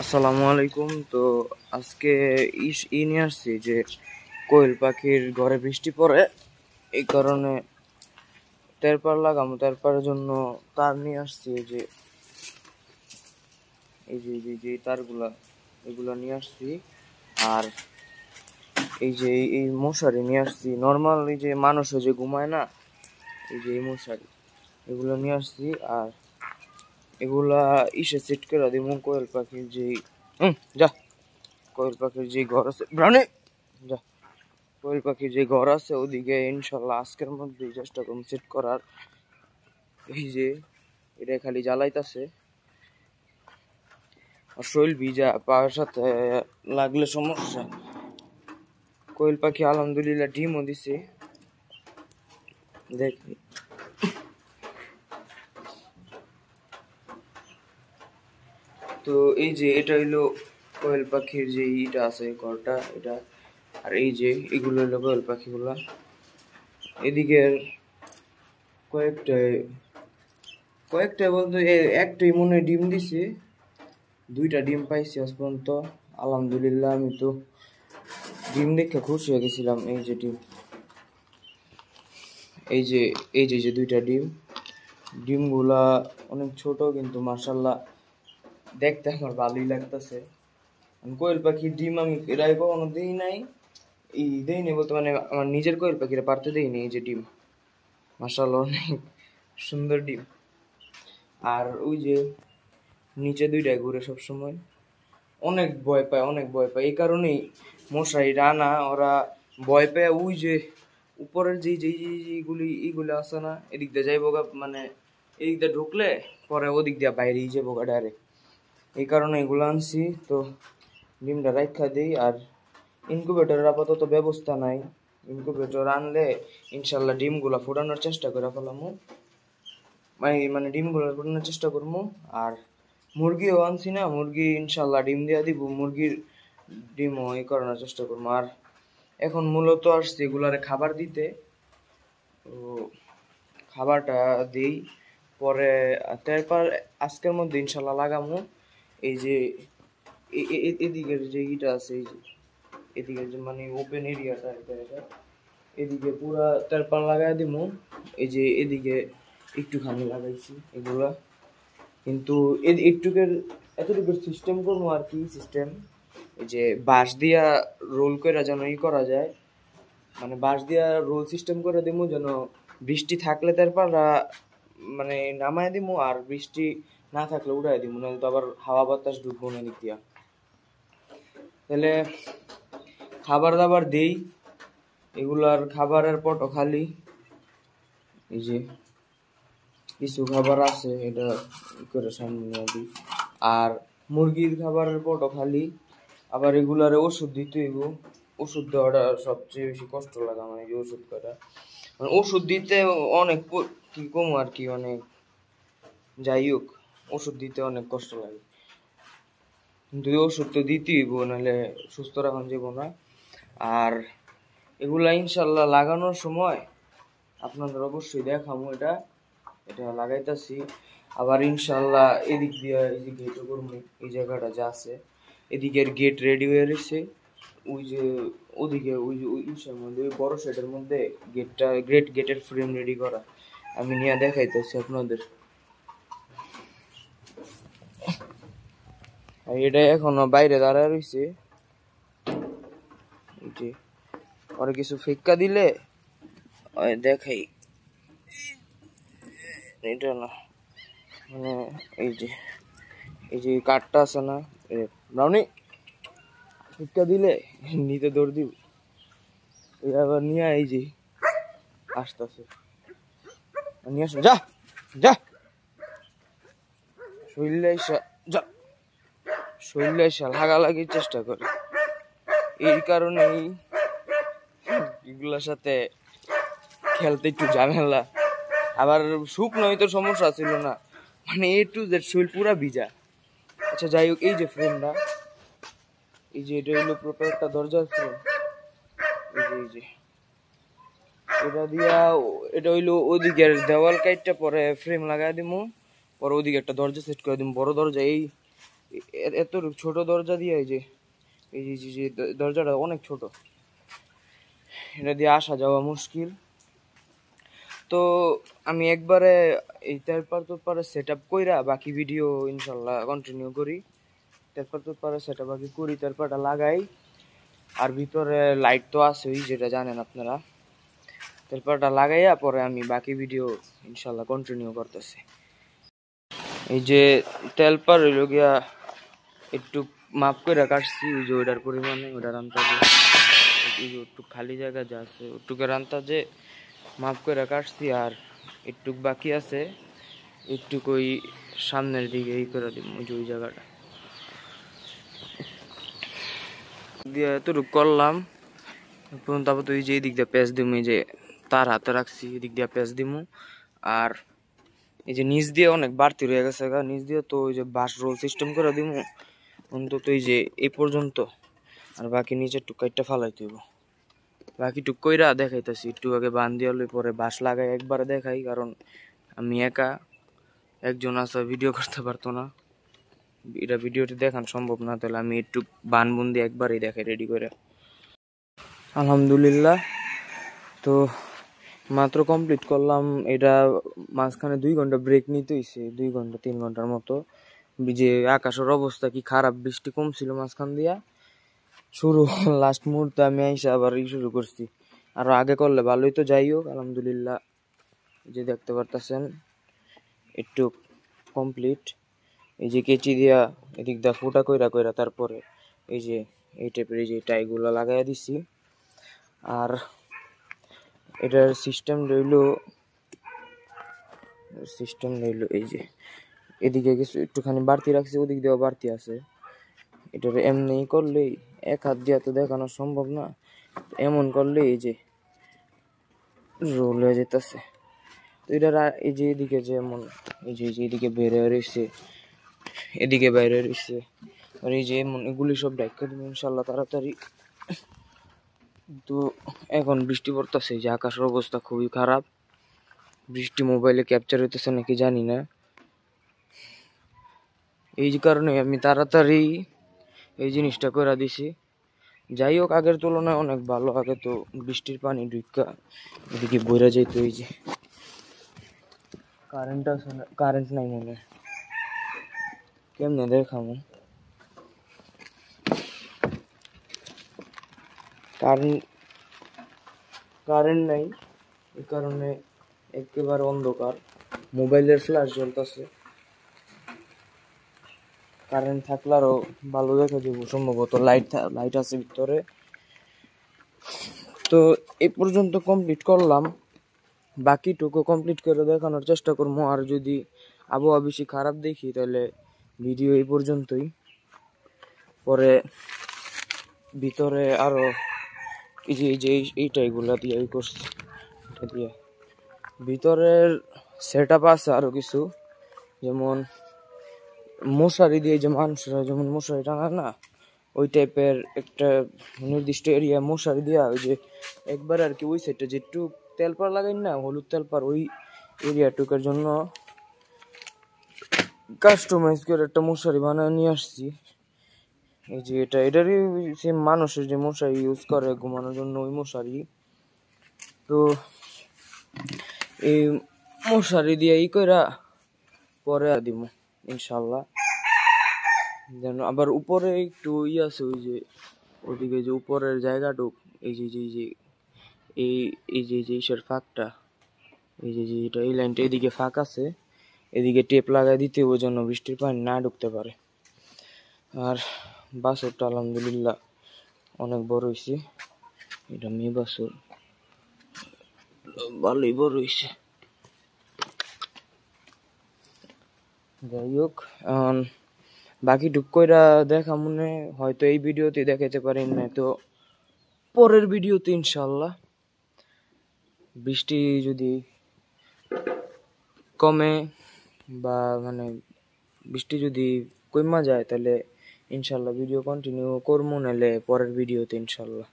আসসালামু আলাইকুম। তো আজকে নিয়ে আসছি যে কোয়েল পাখির ঘরে বৃষ্টি পড়ে, এই কারণে তেরপার লাগামো। তেরপারের জন্য তার নিয়ে আসছি। এই যে তারগুলা এগুলা নিয়ে আসছি। আর এই মশারি নিয়ে আসছি। নর্মাল এই যে মানুষও যে ঘুমায় না, এই মশারি এগুলো নিয়ে আসছি। আর এগুলা সেট করে দিব কোয়েল পাখির যা কোয়েল পাখির যে ঘর আছে ব্রাউনি, যা কোয়েল পাখির যে ঘর আছে ওদিকে ইনশাল্লাহ আজকের মধ্যে চেষ্টা করুন সেট করার। এই যে এটা খালি জ্বালাইতেছে, আর শরীর ভিজা, পায়ের সাথে লাগলে সমস্যা। কোয়েল পাখি আলহামদুলিল্লাহ ডিমও দিছে, দেখি। তো এই যে এটা হইলো কোয়েল পাখির যে ইটা আছে ঘরটা, এটা। আর এই যে এগুলো হইলো কোয়েল পাখিগুলা। এদিকে কয়েকটা কয়েকটা বলতে একটাই মনে হয় ডিম দিছে, দুইটা ডিম পাইছি আজ পর্যন্ত। আলহামদুলিল্লাহ, আমি তো ডিম দেখে খুশি হয়ে গেছিলাম। এই যে ডিম, এই যে দুইটা ডিমগুলা অনেক ছোট, কিন্তু মাশাআল্লাহ দেখতে আমার ভালোই লাগতেছে। কোয়েল পাখির ডিম আমি এর আগে কখনো দিই নাই, দেইনি বলতে মানে আমার নিজের কোয়েল পাখিরা পারতে দেইনি। এই যে ডিম, মাশাআল্লাহ অনেক সুন্দর ডিম। আর ওই যে নিচে দুইটায় ঘুরে সব সময়, অনেক ভয় পায়, অনেক ভয় পায়। এই কারণেই মশারি রানা ওরা ভয় পায়। ওই যে উপরের এইগুলি আছে না, এদিক দিয়ে যাইব গা, মানে এদিক দিয়ে ঢুকলে পরে ওদিক দিয়ে বাইরেই যাবো গা ডাইরেক্ট। এই কারণে এগুলো আনছি। তো ডিমটা রাখা দিই। আর ইনকিউবেটরের আপাতত ব্যবস্থা নাই। ইনকিউবেটর আনলে ইনশাল্লাহ ডিমগুলা ফোটানোর চেষ্টা করে ফেলামু, মানে ডিমগুলো ফোটানোর চেষ্টা করবো। আর মুরগিও আনছি না, মুরগি ইনশাল্লাহ ডিম দিয়া দিব, মুরগির ডিমও করানোর চেষ্টা করবো। আর এখন মূলত আসছে এগুলারে খাবার দিতে। তো খাবারটা দিই, পরে তারপর আজকের মধ্যে ইনশাল্লাহ লাগামু। এই যে এদিকের যে ইটা আছে, এই যে এদিকে যে মানে ওপেন এরিয়াটা, এটা এদিকে পুরা তারপর লাগাই দিমু। এই যে এদিকে একটুখানি লাগাইছি এগুলা, কিন্তু এতটুকুর সিস্টেম করবো আর কি। সিস্টেম এই যে বাঁশ দিয়া রোল করে যেন করা যায়, মানে বাঁশ দিয়া রোল সিস্টেম করে দিমু, যেন বৃষ্টি থাকলে তারপর মানে নামায় দিমু, আর বৃষ্টি না থাকলে উড়াই দিমু, নাহলে তো আবার হাওয়া বাতাস ঢুকবো না দিক দিয়া। তাহলে খাবার দাবার দেই, এগুলার খাবারের পটও খালি। এই যে কিছু খাবার আছে, এটা করে সামনে নিয়ে দিই। আর মুরগির খাবারের পটও খালি। আবার এগুলারে ওষুধ দিতে হইব। ওষুধ দেওয়াটা সবচেয়ে বেশি কষ্ট লাগে আমার, এই যে ওষুধ করা, মানে ওষুধ দিতে অনেক কি কম আর কি, অনেক যাই হোক ওষুধ দিতে অনেক কষ্ট লাগে, কিন্তু এই ওষুধ তো দিতেই হইব, নাহলে সুস্থ রাখা যাব না। আর এগুলা ইনশাল্লাহ লাগানোর সময় আপনাদের অবশ্যই দেখাবো। এটা এটা লাগাইতেছি। আবার ইনশাল্লাহ এদিক দিয়ে এই যে গেটও করবো, এই জায়গাটা যা আছে এদিকের গেট রেডি হয়ে রয়েছে। ওই যে ওদিকে ওই যে ওই ইসের মধ্যে, ওই বড় শেডের মধ্যে গেটের ফ্রেম রেডি করা, আমি নিয়ে দেখাইতেছি আপনাদের। আর এটা এখনো বাইরে দাঁড়ায় রয়েছে। এই যে পরে কিছু ফিক্কা দিলে দেখাই, এটা না, মানে এই যে কাঠটা আছে না, ব্রাউনি ফিক্কা দিলে নিতে দৌড় দিব। এই আবার নিয়ে এই যে আসতেছে, নিয়ে আসো, যা যা শরীরে যা শরীরে লাগালাগির চেষ্টা করে। এই কারণেই এগুলোর সাথে খেলতে একটু ঝামেলা। আবার শুকনো তো সমস্যা ছিল না, মানে শরীর পুরা ভিজা। আচ্ছা যাই হোক, এই যে ফ্রেমটা, এই যে এটা হইলো প্রপার একটা দরজার ফ্রেম। এই যে এটা দিয়া, এটা হইলো ওদিকের দেওয়াল কাইটটা পরে ফ্রেম লাগাই দিমু, পরে ওদিকে একটা দরজা সেট করে দিমু, বড় দরজা। এই এত ছোট দরজা দিয়ে এই যে দরজাটা অনেক ছোট, এটা দিয়ে আসা যাওয়া মুশকিল। তো আমি একবারে এই তেরপারে সেট আপ কইরা বাকি ভিডিও ইনশাল্লাহ কন্টিনিউ করি। তেরপারে সেট আপ বাকি করি, তেরপাটা লাগাই। আর ভিতরে লাইট তো আছেই, যেটা জানেন আপনারা। তেরপাটা লাগাইয়া পরে আমি বাকি ভিডিও ইনশাল্লাহ কন্টিনিউ করতেছি। এই যে তেলপার হইল গিয়া একটু মাপ করে কাটছি, ওই যে ওইটার পরিমাণে, ওইটার আন্দাজে, একটু খালি জায়গা যা আছে ওটুকের আন্দাজে মাপ করে কাটছি। আর একটু বাকি আছে, একটু ওই সামনের দিকে এই করে দিব, ওই যে ওই জায়গাটা দিয়ে এতটুকু করলাম। তারপর তো এই যে এই দিক দিয়ে পেঁচ দিমু, এই যে তার হাতে রাখছি, এদিক দিয়ে পেঁচ দিমু। আর এই যে নিচ দিয়ে অনেক বাড়তি রয়ে গেছে, নিচ দিয়ে তো ওই যে বাঁশ রোল সিস্টেম করে দিমু অন্তত এই যে এই পর্যন্ত। আর বাকি নিচের টুকাইটা ফালাই দিব, বাকি টুক কইরা দেখাইতেছি। একটু আগে বান দিয়ে পরে বাঁশ লাগাই একবারে দেখাই, কারণ আমি একা, একজন আছে ভিডিও করতে পারতো না, এটা ভিডিওতে দেখানো সম্ভব না। তাহলে আমি একটু বান বুন দিয়ে একবারই দেখাই রেডি করে। আলহামদুলিল্লাহ, তো মাত্র কমপ্লিট করলাম এটা। মাঝখানে 2 ঘন্টা ব্রেক নিতে হয়েছে, 2 ঘন্টা 3 ঘন্টার মতো। যে আকাশের অবস্থা কি খারাপ, বৃষ্টি কমছিল মাঝখান দিয়া শুরু, লাস্ট মুহূর্তে আমি আইসা আবার শুরু করছি। আরো আগে করলে ভালোই, তো যাই হোক আলহামদুলিল্লাহ। যে দেখতে পারতেছেন একটু কমপ্লিট। এই যে কেচি দিয়া এদিক দা ফুটা কইরা কইরা তারপরে এই যে এই টাইপের এই যে টাইগুলো লাগাইয়া দিছি। আর এটার সিস্টেম রইল এই যে এদিকে কিছু একটুখানি বাড়তি রাখছি, ওদিক দিয়েও বাড়তি আছে। এটার এমনি করলেই, এক হাত দিয়ে তো দেখানো সম্ভব না, এমন করলে এই যে রোল হয়ে যেতেছে। তো এটার এই যে এদিকে যেমন এই যে এদিকে বেড়ে রয়েছে, এদিকে বাইরে রয়েছে, আর এই যে এমন এগুলি সব ডাক্কা দেবো ইনশাল্লাহ তাড়াতাড়ি। তো এখন বৃষ্টি পড়তেছে, যে আকাশের অবস্থা খুবই খারাপ, বৃষ্টি মোবাইলে ক্যাপচার হইতেছে নাকি জানি না। এই কারণে আমি তাড়াতাড়ি এই জিনিসটা করে দিছি। যাই হোক, আগের তুলনায় অনেক ভালো। আগে তো বৃষ্টির পানি ঢুকা এদিকে বইরা যেত। এই যে কারেন্ট নাই মনে, কেমনে দেখামো, কারেন্ট নাই, এই কারণে একেবারে অন্ধকার। মোবাইলের ফ্ল্যাশ জ্বলতেছে, কারেন্ট থাকলে আরো ভালো দেখা যাবো সম্ভবত, লাইট আছে ভিতরে। তো এই পর্যন্ত কমপ্লিট করলাম, বাকিটুকু কমপ্লিট করে দেখানোর চেষ্টা করবো। আর যদি আবহাওয়া বেশি খারাপ দেখি তাহলে ভিডিও এই পর্যন্তই। পরে ভিতরে আরো এই যে এইটাইগুলা দিয়ে করছি, এটা দিয়ে ভিতরের সেট আপ আছে আরো কিছু, যেমন মশারি দিয়ে, যে মানুষরা যেমন মশারি টাঙায় না, ওই টাইপের একটা নির্দিষ্ট এরিয়া মশারি দিয়া, ওই যে একবার আর কি ওই সাইডটা যেটুক তেলপার লাগাই না, হলুদ তেলপার, ওই এরিয়াটুকের জন্য কাস্টমাইজ করে একটা মশারি বানায় নিয়ে আসছি। এই যে এটারই সেম মানুষের যে মশারি ইউজ করে ঘুমানোর জন্য, ওই মশারি। তো এই মশারি দিয়ে কইরা পরে দিব ইনশাল্লাহ। যেন আবার উপরে একটু আছে, ওই যে ওদিকে যে উপরের জায়গাটুক, এই যে ইসের ফাঁকটা, এই যে এটা এই লাইনটা এদিকে ফাঁক আছে, এদিকে টেপ লাগাই দিতে, ওই জন্য বৃষ্টির পানি না ঢুকতে পারে। আর বাছুরটা আলহামদুলিল্লাহ অনেক বড় হয়েছে, এটা মেয়ে বাছুর, ভালোই বড় হয়েছে। যাই হোক, বাকি টুক কইরা দেখা মনে হয়তো এই ভিডিওতে দেখাতে পারি না, তো পরের ভিডিওতে ইনশাল্লাহ। বৃষ্টি যদি কমে বা মানে বৃষ্টি যদি কমা যায় তাহলে ইনশাল্লাহ ভিডিও কন্টিনিউ করবো, নাহলে পরের ভিডিওতে ইনশাল্লাহ।